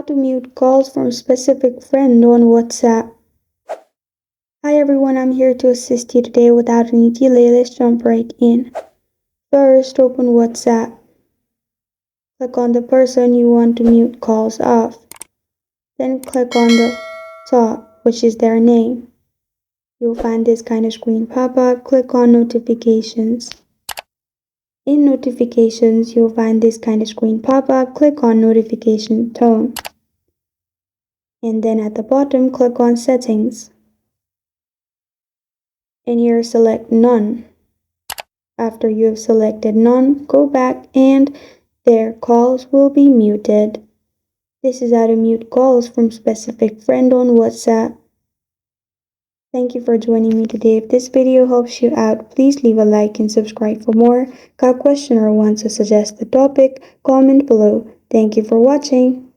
How to mute calls from specific friend on WhatsApp. Hi everyone, I'm here to assist you today without any delay. Let's jump right in. First, open WhatsApp. Click on the person you want to mute calls of. Then click on the top, which is their name. You'll find this kind of screen pop up. Click on notifications. In notifications, you'll find this kind of screen pop up. Click on notification tone. And then at the bottom, click on settings. And here select none. After you have selected none, go back and their calls will be muted. This is how to mute calls from specific friend on WhatsApp. Thank you for joining me today. If this video helps you out, please leave a like and subscribe for more. Got a question or want to suggest the topic? Comment below. Thank you for watching.